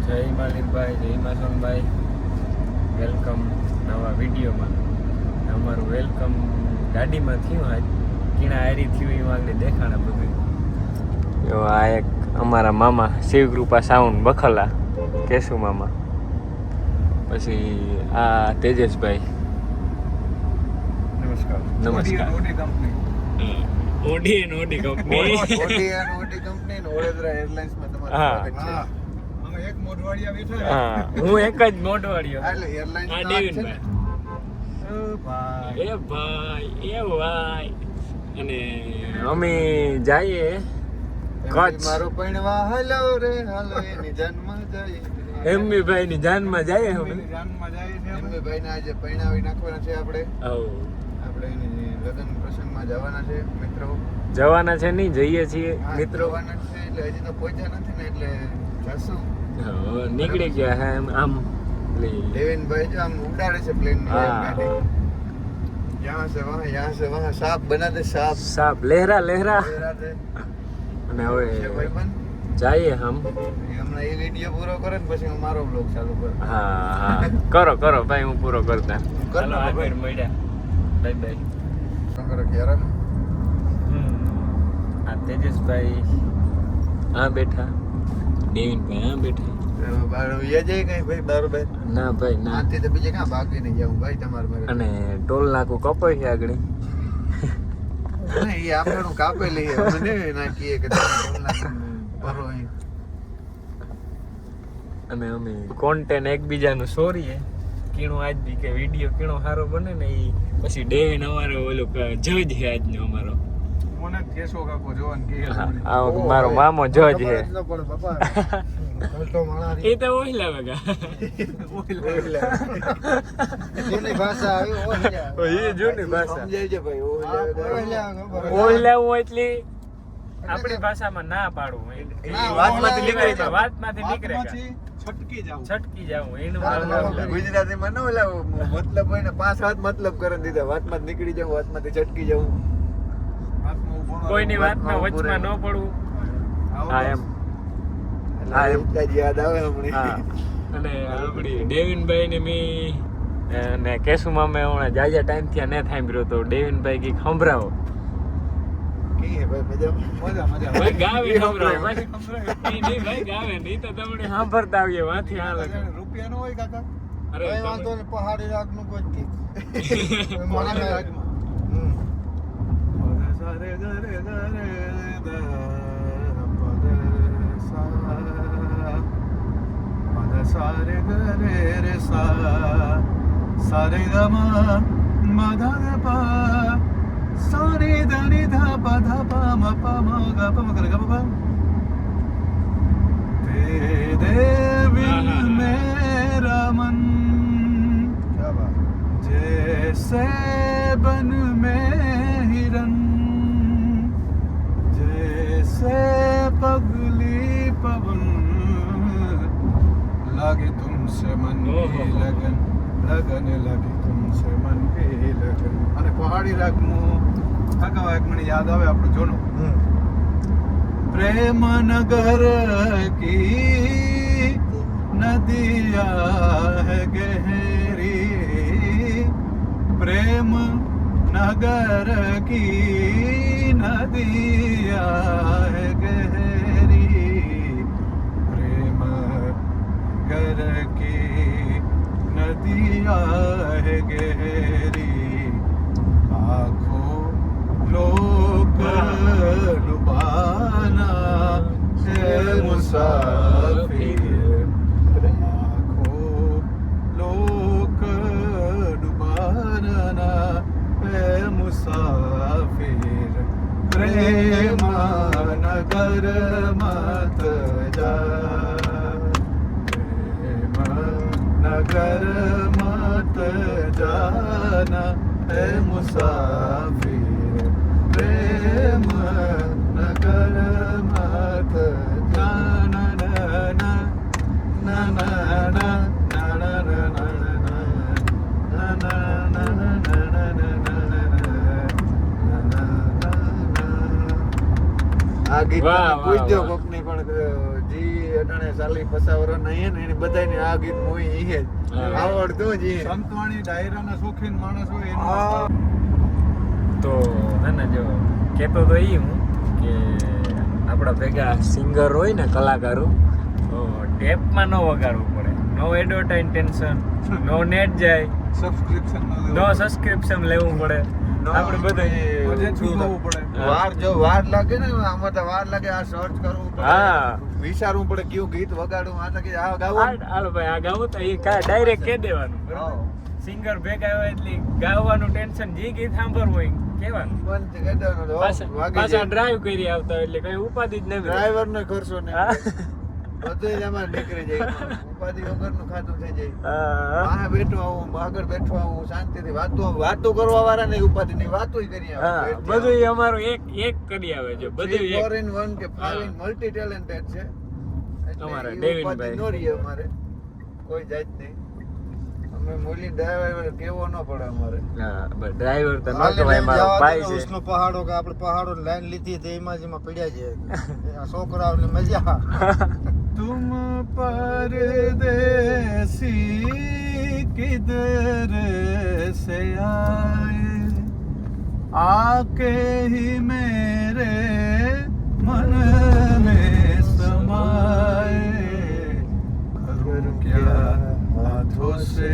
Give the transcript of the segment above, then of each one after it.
જય માલિકભાઈ, જય માસનભાઈ, વેલકમ નવા વિડીયોમાં. અમારું વેલકમ ગાડીમાં થયું, આજ કીણા હારી થયું એ આગળ દેખાણા બધું. જો આ એક અમારા મામા શિવકૃપા સાઉન્ડ બખલા કેશુ મામા, પછી આ તેજસભાઈ. નમસ્કાર. નમસ્કાર. ઓડી કંપની વડોદરા એરલાઇન્સમાં તમારું સ્વાગત છે. અમે એક મોઢવાડિયા બેઠા. હા, હું એક જ મોઢવાડિયો. એટલે એરલાઇન્સ આ દેવીનભાઈ. એ ભાઈ અને અમે જઈએ કચ્છ. મારો પૈણવા હાલો રે હાલો એની જાનમાં જાય. એમબી ભાઈ ની જાનમાં જઈએ અમે. જાનમાં જાય છે. એમબી ભાઈને આજે પૈણાવી નાખવાના છે આપણે. આપણે એની લગ્ન પ્રસંગમાં જવાના છે મિત્રો. જવાના છે નહીં, જઈએ છીએ મિત્રો. જવાના છે એટલે હજી તો પહોંચ્યા નથી ને એટલે જશું. નીકળી ગયા હે આમ. દેવેનભાઈ જો આમ ઉડાડે છે પ્લેન ની ગાડી. યહાં સે વહાં સાપ બના દે સાપ લહેરા લહેરા દે. અને હવે ભાઈબંધ જઈએ હમ. હમણાં એ વિડીયો પૂરો કરે ને પછી હું મારો બ્લોગ ચાલુ કરું. હા કરો ભાઈ, હું પૂરો કરતા. ચાલો આગળ મળ્યા. Bye bye. કરો ક્યારે આ તેજસભાઈ આ બેઠા, દેવીનભાઈ આ બેઠા. બાર વીયા જાય કઈ ભાઈ બરોબર. ના ભાઈ ના. આથી તો બીજે ક્યાં ભાગી નહીં જાવું ભાઈ તમારે મારે. અને ટોલ નાકું કપાય છે આગળ. ના એ આપણું કાપે લઈએ મને નાખીએ કે ટોલ નાકું ભરો અહીં. અને અમે કોન્ટેન્ટ એકબીજાનું સોરીએ. કીણો આજ બી કે વિડીયો કીણો સારો બને ને એ પછી ડેવિન અમારો ઓલો જજ છે આજનો અમારો. મને કેસો કાકો જોવાન કે આ મારો મામો જજ છે. એટલો પણ બાપા ઓલટો માણા એ તો ઓહલા વગા જૂની ભાષા આવી ઓહલા. એ જૂની ભાષા સમજાય છે ભાઈ ઓહલા હું એટલી આપણી ભાષામાં ના પાડવું. વાતમાંથી નીકળે છટકી જાવું એનું ગુજરાતીમાં ન ઓલા મતલબ હોય ને 5 હાથ મતલબ કરી દીધા. વાતમાં નીકળી જાવ, વાતમાંથી છટકી જવું, કોઈની વાતમાં વચમાં ન પડવું. હા એમ યાદ આવે હમણાં. અને આપણી ડેવિનભાઈ ને મી અને કેશુ મામે હમણાં જાજા ટાઈમ થી ને સાંભળ્યો તો ડેવિનભાઈ કઈક સંભળાવો. ભાઈ ગાવે સંભળાવો ભાઈ ગાવે નહીં તો તમને સાંભળતા આવીએ વાંથી હાલ રૂપિયા નો હોય કાકા. અરે વાંધો ને પહાડી રાગ નું કોઈ ગીત સારે ગરે રે સારે ગમા મધા પા સારે ધની ધા પા ધા પા મ પા મ ગા પા મ ગા ગા પા તેરે દિલ મેરા મન ક્યા બાત જૈસે બન में हिरन जैसे पगली पवन लागे तुमसे मन की लगन लगन लगे तुमसे मन की लगन. અને પહાડી રાગનું કાકા એક મને યાદ આવે આપણું જોનું પ્રેમ નગર કી નદિયા હે ગહેરી પ્રેમ नगर की नदिया है गहरी प्रेम गर की नदिया है गहरी आँखों लोग डुबाना है मुसाफिर आँखों लोग डुबाना मुसाफिर प्रेम नगर मत जा प्रेम नगर मत जाना है मुसाफिर प्रेम नगर मत जाना ना ना ना ना આ ગીત પૂછજો કોકને પણ જી અટાણે સાલી પસાવરો નહીં ને એની બધાયને આ ગીત મોઈ ઈ હા. આવડતું જ ઈ. સંતવાણી ડાયરાના શોખીન માણસ હોય એનું તો હે ને જો કહેતો તો ઈ હું કે આપણા ભેગા સિંગર હોય ને કલાકારો તો ટેપમાં ન વગાડવું પડે, નો એડવર્ટાઇઝ ટેન્શન, નો નેટ જાય, સબસ્ક્રિપ્શન નો સબસ્ક્રિપ્શન લેવું પડે. આપણે બધું બજેટ ચૂકવવું પડે. વાર લાગે ને આમાં તો વાર લાગે આ સર્ચ કરવું પડે, હા. વિચારવું પડે કયું ગીત વગાડવું, આ તો કે આ ગાવું. હાલો ભાઈ આ ગાવું તો એ ડાયરેક્ટ કહી દેવાનું. હા. સિંગર ભેગા હોય એટલે ગાવાનું ટેન્શન, જે ગીત સાંભળવું હોય કહેવાનું. બંધ કરી દેવાનું તો પાછા ડ્રાઈવ કરી આવતા હોય એટલે કઈ ઉપાધિ જ નહીં. ડ્રાઈવર નો ખર્ચો નહીં, હા. બધું જ આમાં નીકળી જાય, ઉપાધિ વગરનું ખાતું થઈ જાય. હા. વાહે બેઠો આવું, આગળ બેઠો આવું, શાંતિથી વાતો કરવા વાળા નહીં, ઉપાધિ નહીં, વાતો કરી હા, બધું ઈ અમારું એક કરી આવે છે, બધું એક. 4 in 1 કે 5 in મલ્ટી ટેલેન્ટેડ છે એટલે અમારા ઈ ડેવિનભાઈ. ઉપાધિ નો રહીએ અમારે કોઈ જાત નહીં. અમે મૂલી ડ્રાઈવર કેવો ન પડે અમારે. હા, બસ ડ્રાઈવર તો ન કહેવાય, મારો ભાઈ છે. ઉષ્નો પહાડો કે આપણે પહાડો લાઈન લીધી તે એમાં જેમાં પડ્યા છે આ છોકરાઓની મજા. तुम परदेसी किधर से आए, आके ही मेरे मन में समाए, करूं क्या हाथों से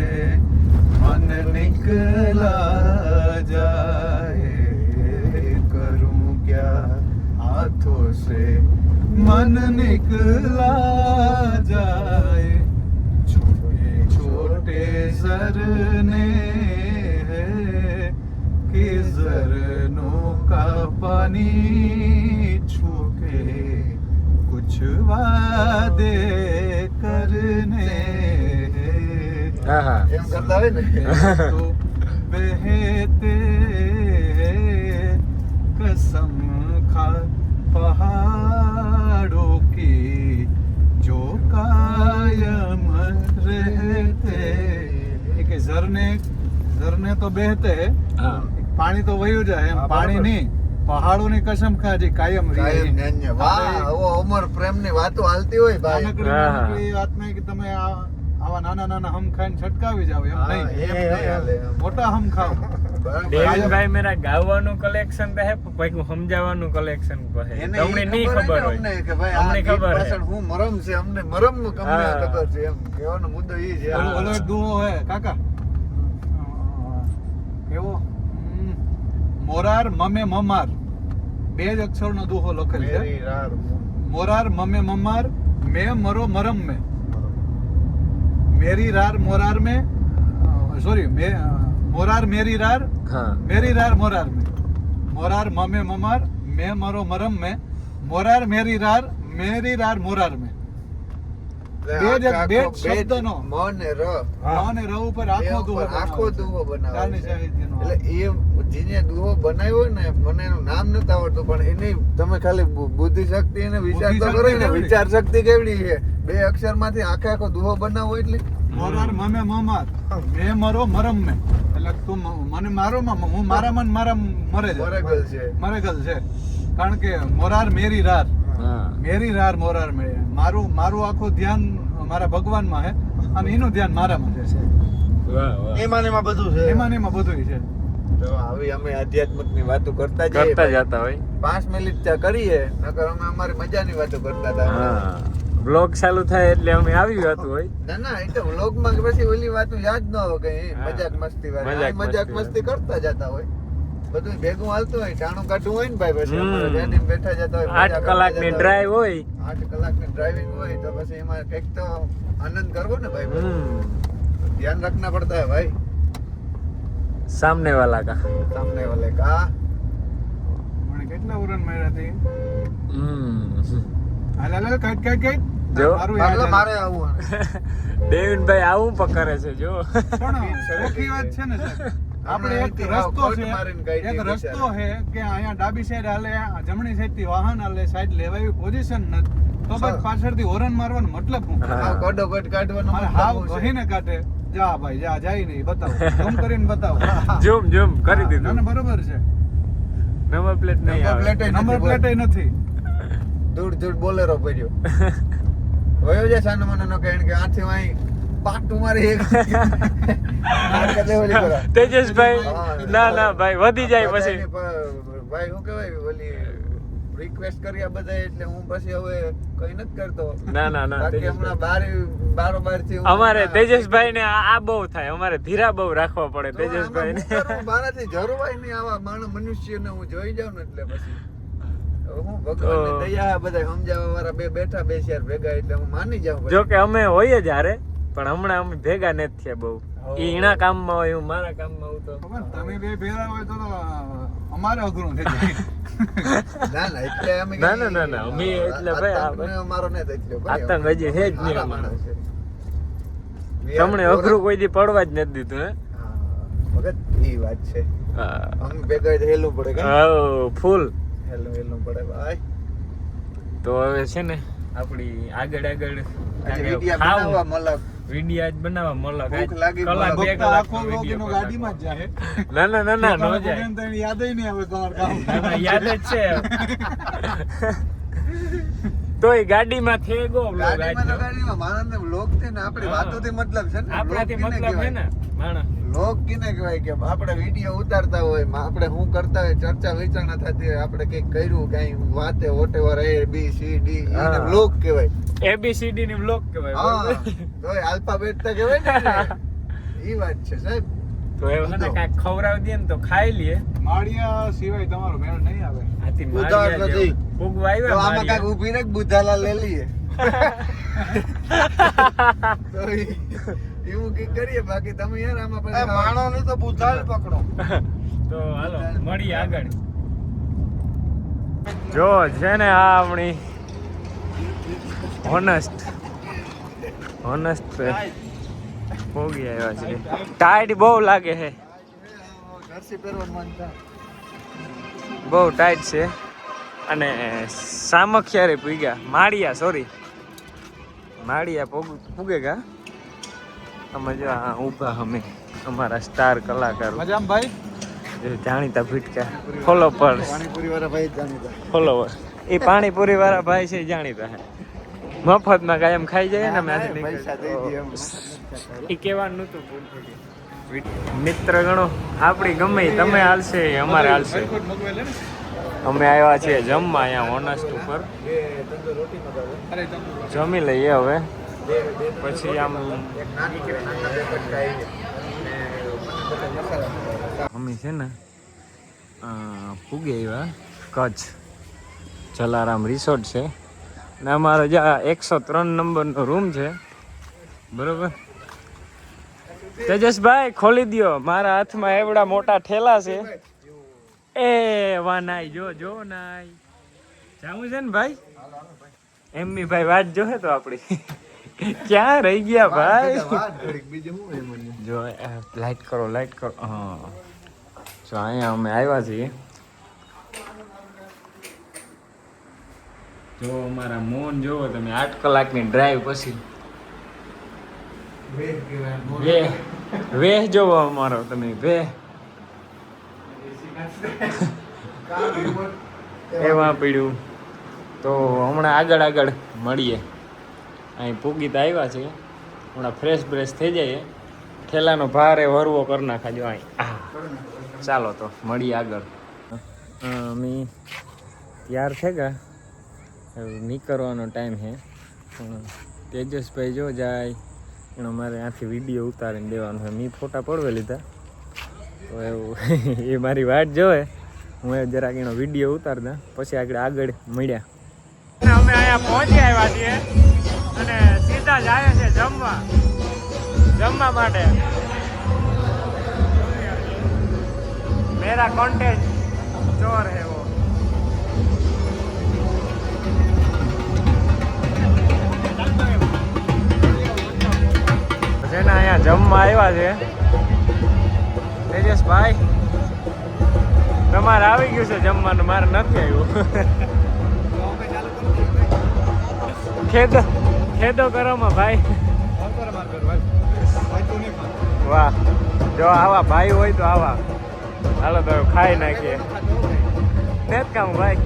मन निकला जाए, करूं क्या हाथों से मन निकला जाए, छोटे छोटे झरने हैं कि झरनों का पानी छूके कुछ वादे करने हैं, હા હા. એમ કરતા હોય ને तो बहते कसम खा पहाड़ों की जो कायम रहते, एक झरने तो बहते હા. પાણી તો વયું જાય એમ, હા, પાણી બરાબર. નહીં પહાડોની કસમ ખાજે કાયમ રહે. કાયમ નાન્ય. વાહ, આવો અમર પ્રેમની વાતો હાલતી હોય ભાઈ. નાનકડી હા. નાનકડી વાતમાં કે તમે આવા નાના નાના હમ ખાઈને છટકાવી જાવ એમ હા, નહીં, એમ નહીં હાલે એમ. મોટા હમ ખાઓ. બરાબર. દેવીનભાઈ મેરા ગાવાનું કલેક્શન તો હે, પછી સમજાવવાનું કલેક્શન તો હે. એને તમને ઈ નહીં ખબર ખબર હે ને હોય. અમને કે ભાઈ આ અમને ગીત ખબર હે. પાછળ હું મરમ છે, અમને મરમનું કમને હા. ખબર છે એમ કહેવાનો મુદ્દો ઈ છે. ઓલો ઓલો એક દુહો હે કાકા કેવો મોરાર મમે મમાર, બે જ અક્ષરનો દુહો લખેલ છે. મેરી રાર મોરાર મમે મમાર મે મરો મરમ મે, મેરી રાર મોરાર મે, સોરી મોરાર મેરી રાર, હા. મેરી રાર મોરાર મે, મોરાર મમે મમાર મે મરો મરમ મે, મોરાર મેરી રાર મોરાર મે. એટલે બે જ આખો શબ્દનો. મ ને ર અને ર ઉપર એ આખો દુહો ઉપર આખો દુહો બનાવે ચારની છે. સાહિત્યનો. એટલે એ જેને દુહો બનાવ્યો ને, મને એનું નામ નથી આવડતું, પણ એની તમે ખાલી બુદ્ધિ શક્તિ અને વિચાર તો બુદ્ધિ કરો શક્તિ ને, કેવડી? વિચાર શક્તિ કેવડી છે. બે અક્ષર માંથી આખો દુહો બનાવો એટલે મોરાર મમે મમાર મે મરો મરમ મે, એટલે તું મને મારો માં, હું મારા મન મારા મરે છે, બરાબર છે. મરેગલ છે. કારણ કે મોરાર મેરી રાર, હા. મેરી રાર મોરાર મે, મારું આખું ધ્યાન મારા ભગવાનમાં હે અને એનું ધ્યાન મારામાં છે. વાહ વાહ. એમાં ને એમાં બધું છે. એમાં ને એમાં બધું છે. તો આવી અમે આધ્યાત્મિક ની વાતો કરતા જઈએ કરતા ભાઈ. જતા હોય. 5 મિનિટ ત્યાં કરીએ, નકર અમે અમારી મજાની વાતો કરતા હતા. હા. બ્લોગ ચાલુ થાય એટલે અમે આવી જતું હોય. ના ના, એ તો વ્લોગ માં પછી ઓલી વાતો યાદ ન આવે કઈ, હા. મજાક મસ્તી મજાક વાળી મજાક મસ્તી મસ્તી કરતા જતા હોય, બધું ભેગું હાલતું હોય, ટાણું કાઢવું હોય ને ભાઈ, પછી હમ. અમારે ગાડીમાં બેઠા જતા હોય, 8 કલાકની ડ્રાઈવ હોય. 8 કલાકની ડ્રાઇવિંગ હોય તો પછી એમાં કંઈક તો આનંદ કરવો ને ભાઈ, હમ. ધ્યાન રાખના પડતા હે ભાઈ. સામને વાલા કા. સામને વાલે કા મને કેટલા ઉરન માર્યા હતી. હમ. હાલ હાલ કાટ કાટ કાટ. જો. મારું યાદ એટલે આવે. મારે આવું દેવિનભાઈ આવું પણ કરે છે જો. પણ ચોખ્ખી વાત છે ને સાહેબ, આપણે એક અહીંથી રસ્તો કોટ છે, મારીને કાઢી એક દીધી રસ્તો છે કે અહીંયા ડાબી સાઈડ હાલે, જમણી સાઈડ થી વાહન હાલે, સાઈડ લેવાય પોઝિશન નથી, તો પછી પાછળથી હોરન મારવાનો મતલબ શું? હા. હાવ કડો કટ કાઢવાનો મારે મતલબ હાવ શું છે? કહીને કાઢે, જા ભાઈ જા, જાય નહીં, બતાવો, ઝૂમ કરીને બતાવો. ઝૂમ ઝૂમ કરી ના, દીધું. ના, બરોબર છે. નંબર પ્લેટ નહીં નંબર આવે. પ્લેટ નંબર પ્લેટ નથી. દૂર દૂર બોલેરો પડ્યો. વયો જાય સાનો મનો કે આથી વાઈ પાટું મારી એક તેજસભાઈ ના ભાઈ વધી જાય પછી ભાઈ શું કહેવાય ઓલી રિક્વેસ્ટ કર્યા બધા એટલે હું પછી હવે કઈ નથી કરતો. ના બાકી હમણાં બારોબાર થી અમારે તેજસભાઈ ને આ બહુ થાય, અમારે ધીરા બહુ રાખવા પડે તેજસભાઈ ને. મારાથી જરૂર નહીં આવા માણસ મનુષ્યને હું જોઈ જાઉં ને એટલે પછી હું ભગવાનની દયા બધા સમજાવવા વાળા બે બેઠા બે શેર ભેગા એટલે હું માની જાઉં. જો કે અમે હોઈએ જ હારે, પણ હમણાં અમે ભેગા નથી થયા બહુ. ઈ એના કામમાં હોય, હું મારા કામમાં હું તો. તમે બે ભેગા હોય તો અમારે અઘરું થઈ જાય. ના એટલે અમે ના અમે એટલે ભાઈ મારો ને એટલે આતંક હજી હે જ નહીં અમારો. તમને અઘરું કોઈ દી પડવા જ નથી દીધું હે ભગત. ઈ વાત છે. અમે ભેગા હેલું પડે કે ફૂલ હેલું પડે ભાઈ. તો હવે છે ને આપડી આગળ વિડિયા બનાવવા મલક વિડિયા જ બનાવવા મલક ભૂખ લાગી કલાક બે કલાક આખો લોકોનો ગાડીમાં જ જાય. ના નો જાય. યાદ નહીં આવે તમારું કામ. યાદ જ છે. તોય ગાડીમાં થઈ ગયો ગાડીમાં માણસને વ્લોગ છે ને આપણી વાતોથી મતલબ છે ને. આપણાથી મતલબ છે ને માણસ. લોક કિને કહેવાય કે આપણે વિડિયો ઉતારતા હોય, આપણે શું કરતા હોય, ચર્ચા વિચારણા થતી હોય, આપણે કંઈક કર્યું કઈ વાતે વોટેવર ABCD એને વ્લોગ કહેવાય. ABCD ની વ્લોગ કહેવાય. હા તો આલ્ફાબેટ તો કહેવાય ને. ઈ વાત છે સાહેબ. તો એવું ને કાંઈક ખવડાવી દે ને તો ખાઈ લઈએ. માળિયા સિવાય તમારો મેળ નહીં આવે. આથી ઉતાર નથી. ફૂગવા તો આવ્યા આમાં કાંઈક ઊભી ને બુધાલા લઈ લઈએ. તો એવું કઈ કરીએ, બાકી તમે યાર આમાં પછી માણો નહીં તો બુધાલ પકડો. તો હાલો મળીએ આગળ. જો છે ને આ આપણી હોનેસ્ટ પોગી આવ્યા છે. ટાઈટ બહુ લાગે છે, જર્સી પહેરવાનું મન થાય. બહુ ટાઈટ છે. અને સામખિયારે પૂગ્યા માળિયા પૂગેગા. અમે જો ઊભા અમે અમારા સ્ટાર કલાકારો મજામાં ભાઈ. જાણીતા ભીટકા ફોલોવર પાણીપુરી વાળા ભાઈ જ જાણીતા. ફોલોવર એ પાણીપુરી વાળા ભાઈ છે જાણીતા હે. મફતમાં કાયમ ખાઈ જાય ને અમે પૈસા દઈ દઈએ એમ. એ કહેવાનું નતું. મિત્ર ગણો આપણી ગમે ઈ તમે હાલશે અમારે હાલશે. અમે આવ્યા છીએ જમવા અહીંયા હોનેસ્ટ ઉપર. જમી લઈએ હવે, પછી આમ અમે છે ને પૂગે આવ્યા કચ્છ જલારામ રિસોર્ટ છે ને અમારો જ્યાં 103 નંબરનો રૂમ છે. બરોબર તેજસભાઈ ખોલી દ્યો, મારા હાથમાં એવડા મોટા ઠેલા છે. એ વા નાઈ જો નાઈ જાવું છે ને ભાઈ. એમની ભાઈ વાત જોહે તો આપડી ક્યાં રહી ગયા ભાઈ. જો લાઈટ કરો. હા જો અહીંયા અમે આવ્યા છીએ. જો અમારા મોન જોવો તમે, 8 કલાકની ડ્રાઈવ પછી વેહ જોવો અમારો તમે વેહ. એમાં પડ્યું. તો હમણાં આગળ મળીએ. અહીં પૂગી તો આવ્યા છે, હમણાં ફ્રેશ થઈ જાય. ઠેલાનો ભારે વરવો કરી નાખાજો અહીં. ચાલો તો મળીએ આગળ. અમે તૈયાર છે ગા, નીકળવાનો ટાઈમ છે. તેજસભાઈ જો જાય એનો મારે આથી વિડીયો ઉતારીને દેવાનો છે. મેં ફોટા પડવે લીધા તો એવું એ મારી વાટ જોવે. હું જરાક એનો વિડીયો ઉતારતા પછી આગળ મળ્યા. અમે અહીંયા પહોંચી આવ્યા છીએ અને સીધા જ આવ્યા છે જમવા માટે. મેરા કોન્ટેન્ટ ચોર હે વો. જેના અહીંયા જમવા આવ્યા છે. તેજસભાઈ તમારે આવી ગયું છે જમવાનું, મારે નથી આવ્યું. ખેદો કરોમાં ભાઈ. વાહ, જો આવા ભાઈ હોય તો આવા. હાલો તો ખાઈ નાખીએ. ને જ કામ ભાઈ.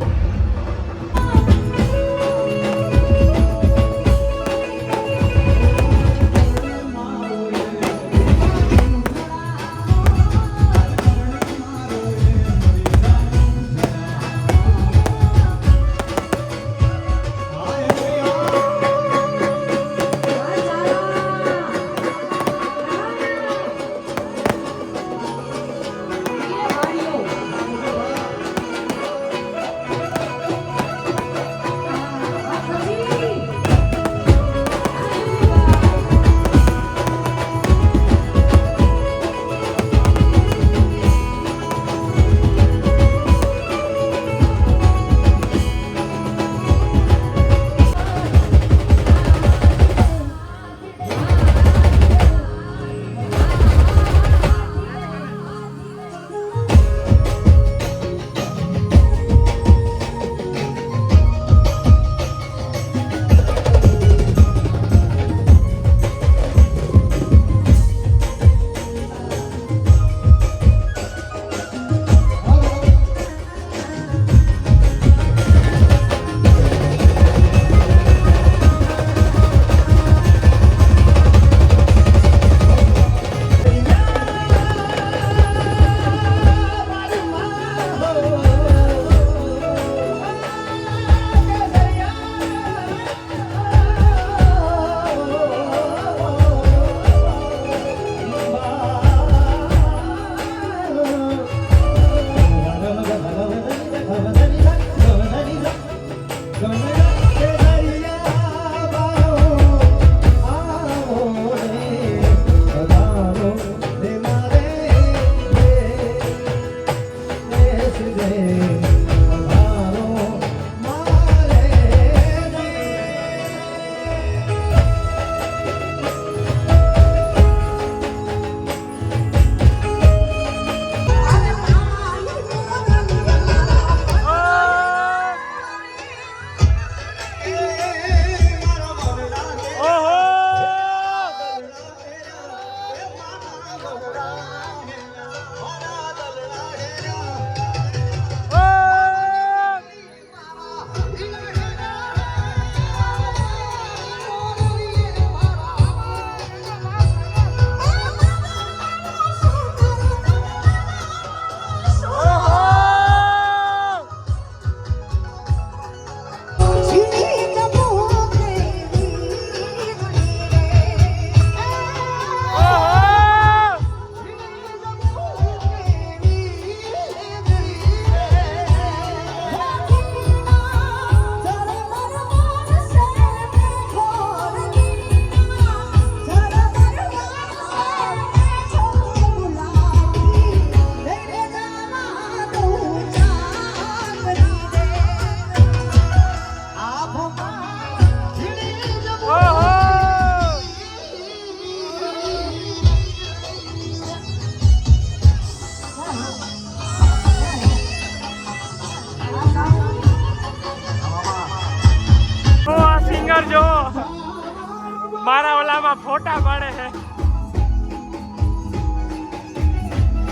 મારા ઓલામાં ફોટા પાડે છે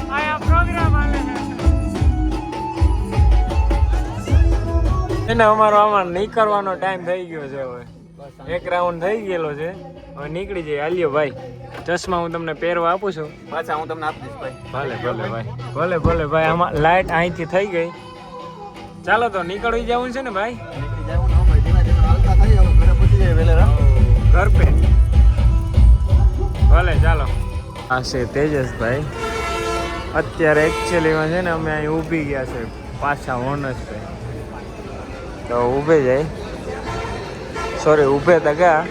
આયા પ્રોગ્રામ આલે છે એને અમારો આમાં નીકળવાનો ટાઈમ થઈ ગયો છે હવે એક રાઉન્ડ થઈ ગયેલો છે હવે નીકળી જઈએ આલ્યો ભાઈ ચશ્મા હું તમને પહેરવા આપું છું પાછા હું તમને આપીશ ભાઈ ભલે ભલે ભાઈ ભલે ભલે ભાઈ આમાં લાઈટ અહીંથી થઈ ગઈ ચાલો તો નીકળવી જવું છે ને ભાઈ નીકળી જાવ ને ભાઈ ધીમે ધીમે હાલતા થઈ હવે ઘરે પહોંચી જાય વેલેરા ઘર પે ભલે ચાલો આ છે તેજસભાઈ અત્યારે એકચ્યુઅલીમાં છે ને અમે અહીં ઊભી ગયા છે પાછા હોનસભાઈ તો ઊભે જાય સોરી ઊભે તો ગયા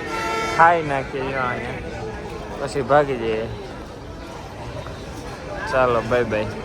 ખાઈ નાખીએ અહીંયા પછી ભાગી જઈએ ચાલો બાય બાય